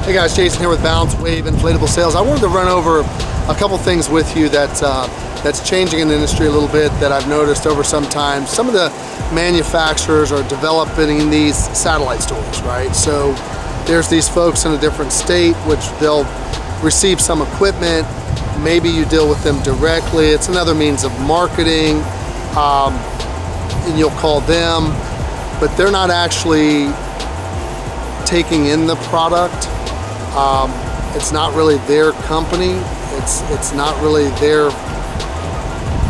Hey guys, Jason here with BounceWave Inflatable Sales. I wanted to run over a couple things with you that's changing in the industry a little bit that I've noticed over some time. Some of the manufacturers are developing these satellite stores, right? So there's these folks in a different state which they'll receive some equipment. Maybe you deal with them directly. It's another means of marketing, and you'll call them, but they're not actually taking in the product. It's not really their company. It's not really their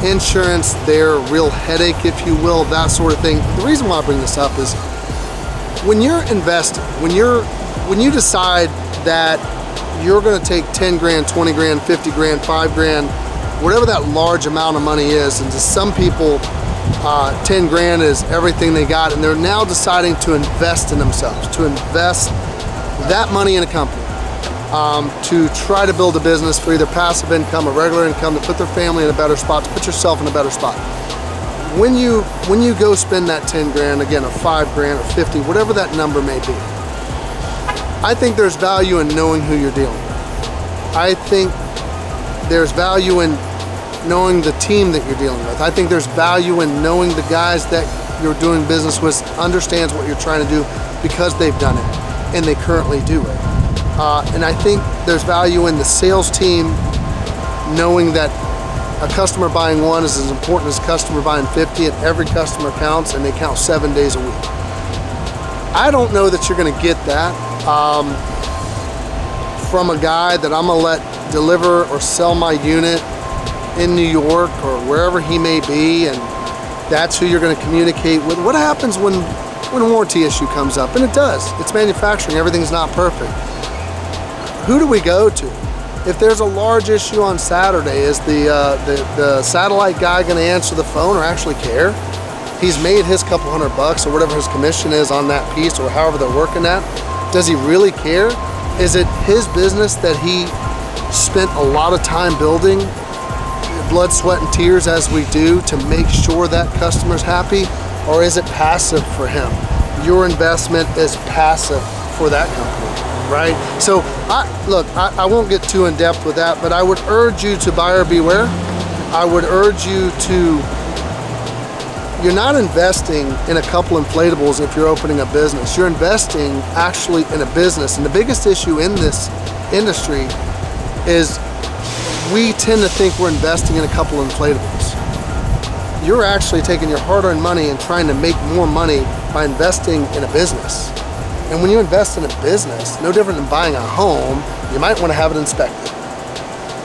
insurance, their real headache, if you will, that sort of thing. The reason why I bring this up is when you're investing, when you decide that you're going to take 10 grand, 20 grand, 50 grand, 5 grand, whatever that large amount of money is, and to some people 10 grand is everything they got, and they're now deciding to invest in themselves, to invest that money in a company, to try to build a business for either passive income or regular income, to put their family in a better spot, to put yourself in a better spot. When you go spend that 10 grand, again, or 5 grand or 50, whatever that number may be, I think there's value in knowing who you're dealing with. I think there's value in knowing the team that you're dealing with. I think there's value in knowing the guys that you're doing business with understands what you're trying to do because they've done it and they currently do it. And I think there's value in the sales team knowing that a customer buying one is as important as a customer buying 50, and every customer counts, and they count 7 days a week. I don't know that you're gonna get that from a guy that I'm gonna let deliver or sell my unit in New York or wherever he may be, and that's who you're gonna communicate with. What happens when a warranty issue comes up? And it does. It's manufacturing, everything's not perfect. Who do we go to? If there's a large issue on Saturday, is the satellite guy gonna answer the phone or actually care? He's made his couple $100 or whatever his commission is on that piece or however they're working at. Does he really care? Is it his business that he spent a lot of time building, blood, sweat, and tears as we do, to make sure that customer's happy? Or is it passive for him? Your investment is passive for that company, right? So I won't get too in depth with that, but I would urge you to buyer beware. I would urge you to, you're not investing in a couple inflatables if you're opening a business. You're investing actually in a business. And the biggest issue in this industry is we tend to think we're investing in a couple inflatables. You're actually taking your hard-earned money and trying to make more money by investing in a business. And when you invest in a business, no different than buying a home, you might want to have it inspected,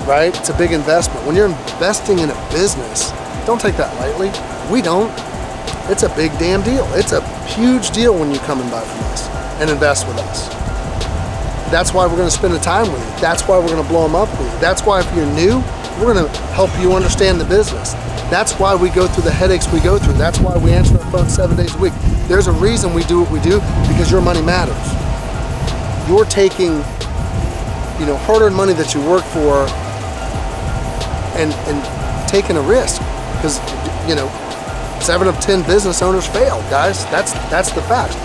right? It's a big investment. When you're investing in a business, don't take that lightly. We don't. It's a big damn deal. It's a huge deal when you come and buy from us and invest with us. That's why we're going to spend the time with you. That's why we're going to blow them up with you. That's why if you're new, we're going to help you understand the business. That's why we go through the headaches we go through. That's why we answer our phone 7 days a week. There's a reason we do what we do, because your money matters. You're taking, hard-earned money that you work for and taking a risk, because, 7 of 10 business owners fail, guys. That's the fact.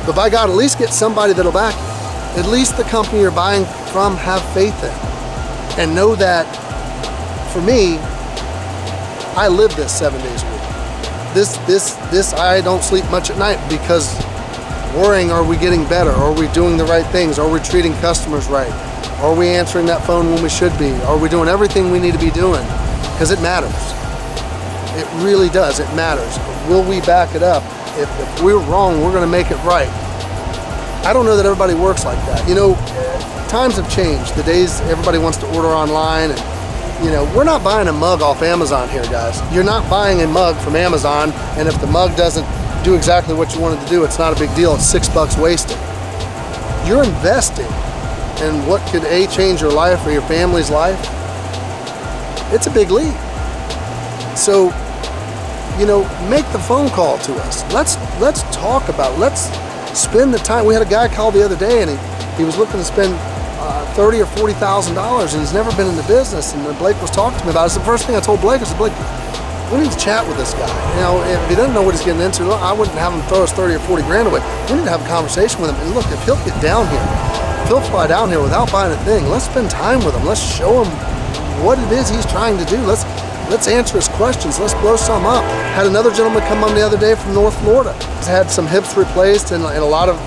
But by God, at least get somebody that'll back you. At least the company you're buying from have faith in. And know that, for me, I live this 7 days a week. This I don't sleep much at night because worrying, are we getting better? Are we doing the right things? Are we treating customers right? Are we answering that phone when we should be? Are we doing everything we need to be doing? Because it matters. It really does, it matters. Will we back it up? If we're wrong, we're gonna make it right. I don't know that everybody works like that. Times have changed. The days everybody wants to order online, and we're not buying a mug off Amazon here, guys. You're not buying a mug from Amazon, and if the mug doesn't do exactly what you wanted to do, it's not a big deal. It's $6 wasted. You're investing in what could change your life or your family's life. It's a big leap. So, make the phone call to us. Let's talk about it. Let's spend the time. We had a guy call the other day, and he was looking to spend $30,000 or $40,000, and he's never been in the business. And Blake was talking to me about it. It's the first thing I told Blake. I said, Blake, we need to chat with this guy. If he doesn't know what he's getting into, I wouldn't have him throw us 30 or 40 grand away. We need to have a conversation with him. And look, if he'll get down here he'll fly down here without buying a thing. Let's spend time with him. Let's show him what it is he's trying to do. Let's answer his questions. Let's blow some up. Had another gentleman come on the other day from North Florida. He's had some hips replaced and a lot of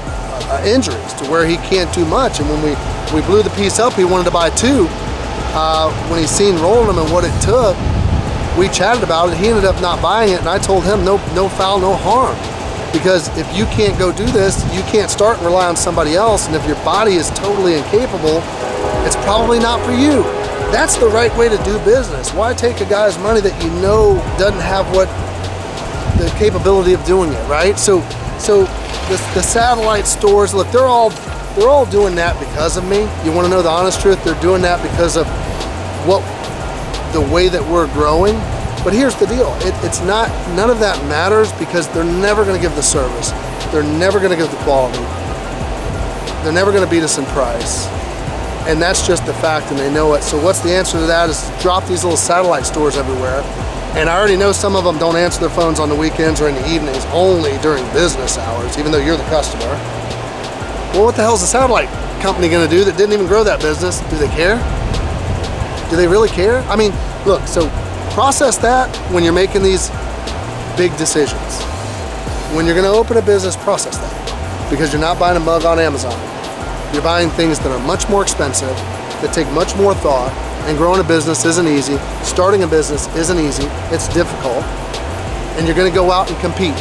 injuries to where he can't do much. And when we blew the piece up, he wanted to buy two. When he seen rolling them and what it took, we chatted about it. He ended up not buying it, and I told him no foul, no harm. Because if you can't go do this, you can't start and rely on somebody else. And if your body is totally incapable, it's probably not for you. That's the right way to do business. Why take a guy's money that you know doesn't have the capability of doing it, right? So the satellite stores, look, they're all doing that because of me. You want to know the honest truth? They're doing that because of the way that we're growing. But here's the deal. It's not, none of that matters because they're never going to give the service. They're never going to give the quality. They're never going to beat us in price. And that's just the fact, and they know it. So what's the answer to that is drop these little satellite stores everywhere. And I already know some of them don't answer their phones on the weekends or in the evenings, only during business hours, even though you're the customer. Well, what the hell is a satellite company going to do that didn't even grow that business? Do they care? Do they really care? I mean, look, so process that when you're making these big decisions. When you're going to open a business, process that. Because you're not buying a mug on Amazon. You're buying things that are much more expensive, that take much more thought, and growing a business isn't easy. Starting a business isn't easy. It's difficult. And you're going to go out and compete.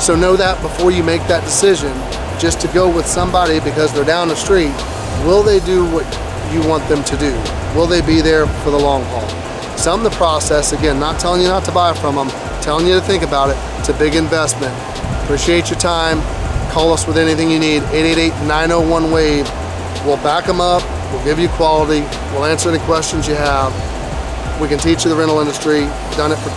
So know that before you make that decision, just to go with somebody because they're down the street, will they do what you want them to do? Will they be there for the long haul? Some of the process, again, not telling you not to buy from them, telling you to think about it. It's a big investment. Appreciate your time. Call us with anything you need, 888-901-WAVE. We'll back them up, we'll give you quality, we'll answer any questions you have. We can teach you the rental industry, done it for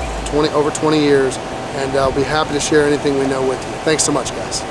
over 20 years, and I'll be happy to share anything we know with you. Thanks so much, guys.